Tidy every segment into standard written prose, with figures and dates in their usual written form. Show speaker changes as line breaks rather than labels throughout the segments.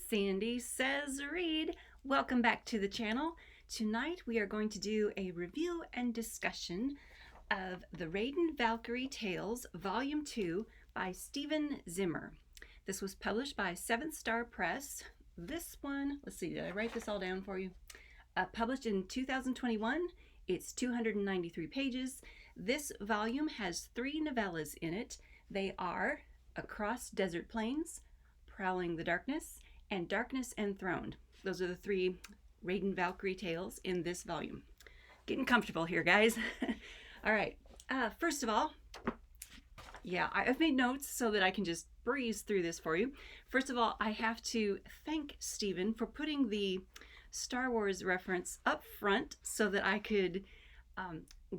Sandy Says Read. Welcome back to the channel. Tonight we are going to do a review and discussion of the Rayden Valkyrie Tales Volume 2 by Stephen Zimmer. This was published by Seventh Star Press. This one, let's see, did I write this all down for you? Published in 2021. It's 293 pages. This volume has 3 novellas in it. They are Across Desert Plains, Prowling the Darkness, and Darkness Enthroned. Those are the 3 Rayden Valkyrie tales in this volume. Getting comfortable here, guys. All right. First of all, I've made notes so that I can just breeze through this for you. First of all, I have to thank Stephen for putting the Star Wars reference up front so that I could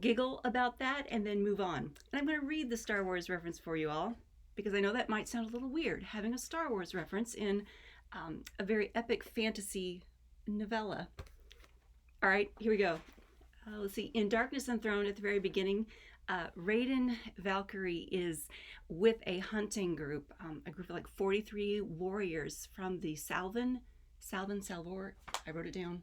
giggle about that and then move on. And I'm going to read the Star Wars reference for you all, because I know that might sound a little weird, having a Star Wars reference in a very epic fantasy novella. All right, here we go. Let's see. In Darkness Enthroned, at the very beginning, Rayden Valkyrie is with a hunting group, a group of like 43 warriors from the Salvor. I wrote it down.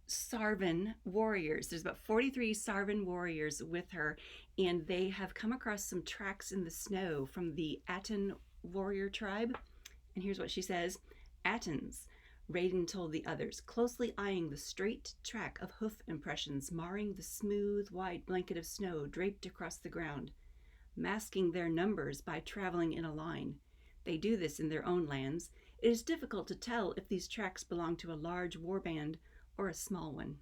Sarvan warriors. There's about 43 Sarvan warriors with her, and they have come across some tracks in the snow from the Aten warrior tribe. And here's what she says. Atens, Rayden told the others, closely eyeing the straight track of hoof impressions marring the smooth, wide blanket of snow draped across the ground, masking their numbers by traveling in a line. They do this in their own lands. It is difficult to tell if these tracks belong to a large warband or a small one.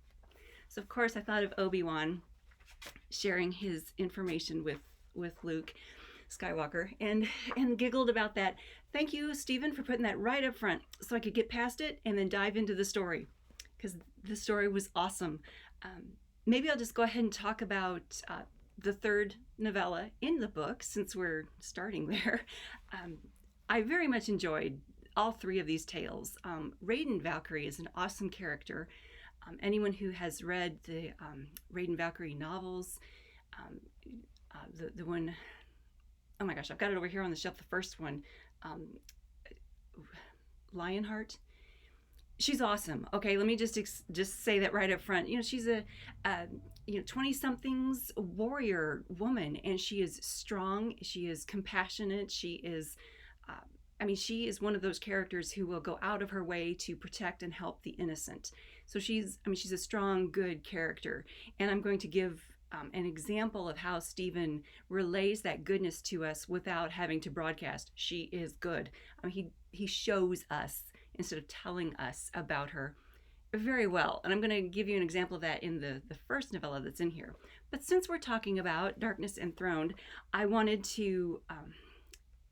So of course I thought of Obi-Wan sharing his information with Luke Skywalker and giggled about that. Thank you, Stephen, for putting that right up front so I could get past it and then dive into the story, because the story was awesome. Maybe I'll just go ahead and talk about the 3rd novella in the book, since we're starting there. I very much enjoyed all 3 of these tales. Rayden Valkyrie is an awesome character. Anyone who has read the Rayden Valkyrie novels, the one, oh my gosh, I've got it over here on the shelf, the first one, Lionheart. She's awesome. Okay, let me just say that right up front. You know, she's a 20-somethings warrior woman, and she is strong. She is compassionate. She is she is one of those characters who will go out of her way to protect and help the innocent. So she's a strong, good character. And I'm going to give an example of how Stephen relays that goodness to us without having to broadcast. She is good. He shows us instead of telling us about her very well. And I'm going to give you an example of that in the first novella that's in here. But since we're talking about Darkness Enthroned, I wanted to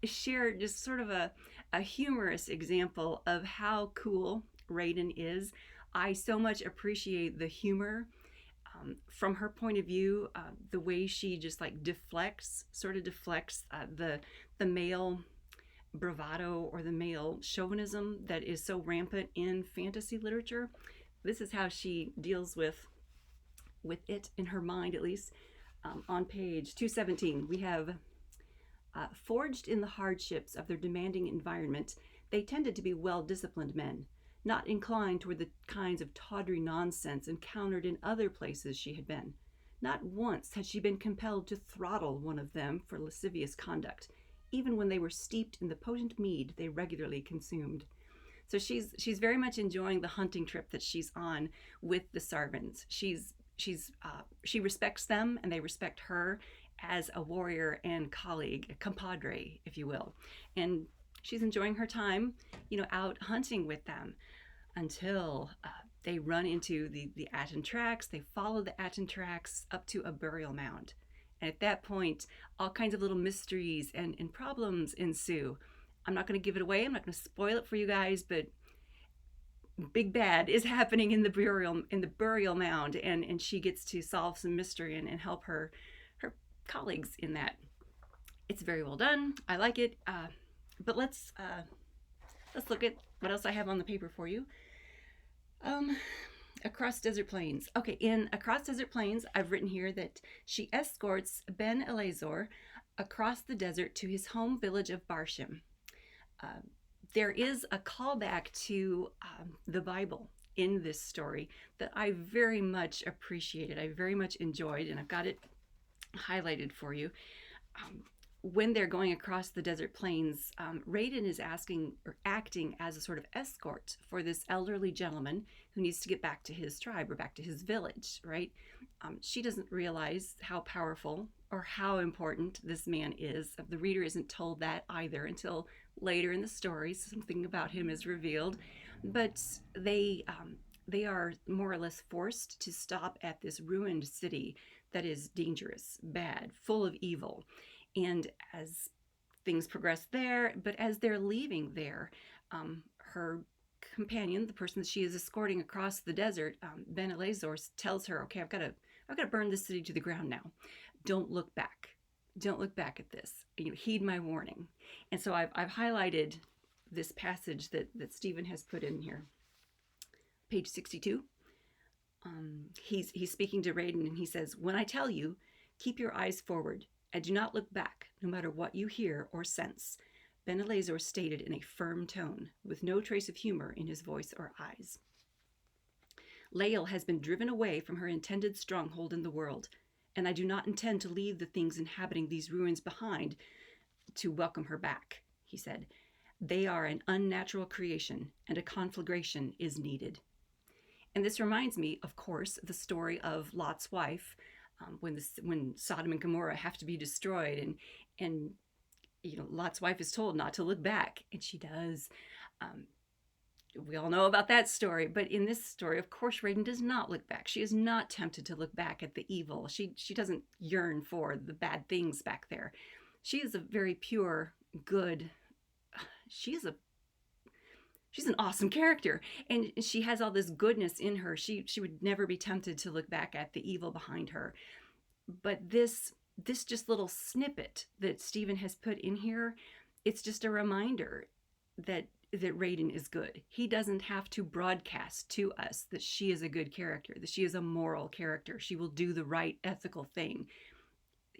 share just sort of a humorous example of how cool Rayden is. I so much appreciate the humor from her point of view, the way she just like deflects the male bravado or the male chauvinism that is so rampant in fantasy literature. This is how she deals with it in her mind, at least. On page 217, we have forged in the hardships of their demanding environment, they tended to be well-disciplined men, not inclined toward the kinds of tawdry nonsense encountered in other places she had been. Not once had she been compelled to throttle one of them for lascivious conduct, even when they were steeped in the potent mead they regularly consumed. So she's very much enjoying the hunting trip that she's on with the Sarvans. She respects them, and they respect her as a warrior and colleague, a compadre, if you will. And she's enjoying her time, out hunting with them until they run into the Aten tracks. They follow the Aten tracks up to a burial mound. And at that point, all kinds of little mysteries and problems ensue. I'm not going to give it away. I'm not going to spoil it for you guys, but big bad is happening in the burial mound, and she gets to solve some mystery and help her colleagues in that. It's very well done. I like it. But let's look at what else I have on the paper for you. Across Desert Plains. Okay, in Across Desert Plains, I've written here that she escorts Ben Elazor across the desert to his home village of Barsham. Uh, there is a callback to the Bible in this story that I very much appreciated. I very much enjoyed, and I've got it highlighted for you. Um, when they're going across the desert plains, Rayden is acting as a sort of escort for this elderly gentleman who needs to get back to his tribe or back to his village, right? She doesn't realize how powerful or how important this man is. The reader isn't told that either until later in the story. Something about him is revealed, but they are more or less forced to stop at this ruined city that is dangerous, bad, full of evil. And as things progress there, but as they're leaving there, her companion, the person that she is escorting across the desert, Ben Elazor, tells her, "Okay, I've got to burn this city to the ground now. Don't look back. Don't look back at this. Heed my warning." And so I've highlighted this passage that Stephen has put in here, page 62. He's speaking to Rayden, and he says, "When I tell you, keep your eyes forward and do not look back, no matter what you hear or sense," Ben Elazor stated in a firm tone, with no trace of humor in his voice or eyes. "Lael has been driven away from her intended stronghold in the world, and I do not intend to leave the things inhabiting these ruins behind to welcome her back," he said. "They are an unnatural creation, and a conflagration is needed." And this reminds me, of course, the story of Lot's wife, when Sodom and Gomorrah have to be destroyed, and Lot's wife is told not to look back, and she does. We all know about that story, but in this story, of course, Rayden does not look back. She is not tempted to look back at the evil. She doesn't yearn for the bad things back there. She is a very pure, good. She's an awesome character, and she has all this goodness in her. She would never be tempted to look back at the evil behind her. But this just little snippet that Stephen has put in here, it's just a reminder that Rayden is good. He doesn't have to broadcast to us that she is a good character, that she is a moral character. She will do the right ethical thing.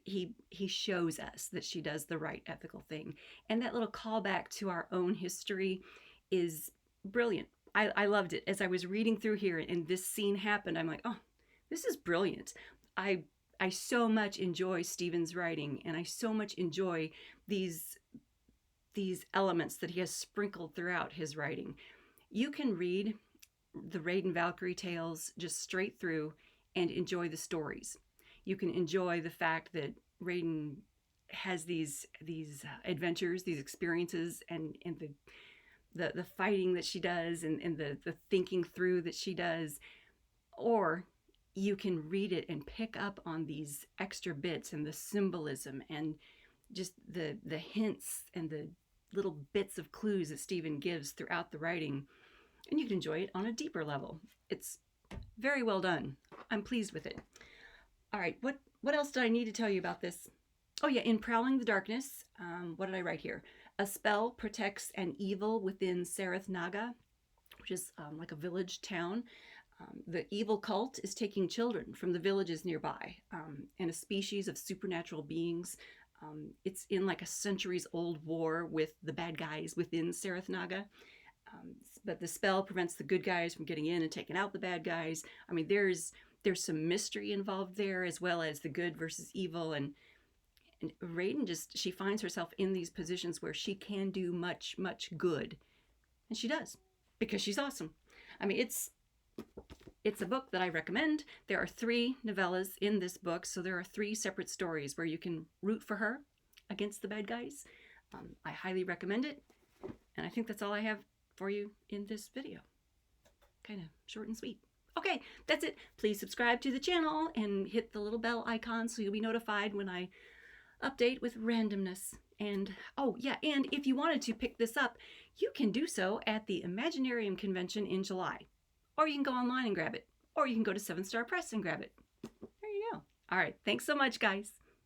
He shows us that she does the right ethical thing. And that little callback to our own history is brilliant. I loved it. As I was reading through here and this scene happened, I'm like, oh, this is brilliant. I so much enjoy Stephen's writing, and I so much enjoy these elements that he has sprinkled throughout his writing. You can read the Rayden Valkyrie tales just straight through and enjoy the stories. You can enjoy the fact that Rayden has these adventures, these experiences, and the fighting that she does, and the thinking through that she does. Or you can read it and pick up on these extra bits and the symbolism and just the hints and the little bits of clues that Stephen gives throughout the writing, and you can enjoy it on a deeper level. It's very well done. I'm pleased with it. All right, what else did I need to tell you about this? Oh yeah, in Prowling the Darkness, what did I write here? A spell protects an evil within Sareth Naga, which is like a village town. The evil cult is taking children from the villages nearby, and a species of supernatural beings. It's in like a centuries-old war with the bad guys within Sareth Naga. But the spell prevents the good guys from getting in and taking out the bad guys. I mean, there's some mystery involved there, as well as the good versus evil. And Rayden she finds herself in these positions where she can do much, much good. And she does, because she's awesome. I mean, it's a book that I recommend. There are 3 novellas in this book, so there are 3 separate stories where you can root for her against the bad guys. I highly recommend it, and I think that's all I have for you in this video. Kind of short and sweet. Okay, that's it. Please subscribe to the channel and hit the little bell icon so you'll be notified when I update with randomness. And oh yeah, and if you wanted to pick this up, you can do so at the Imaginarium convention in July. Or you can go online and grab it. Or you can go to 7 Star Press and grab it. There you go. All right, thanks so much, guys.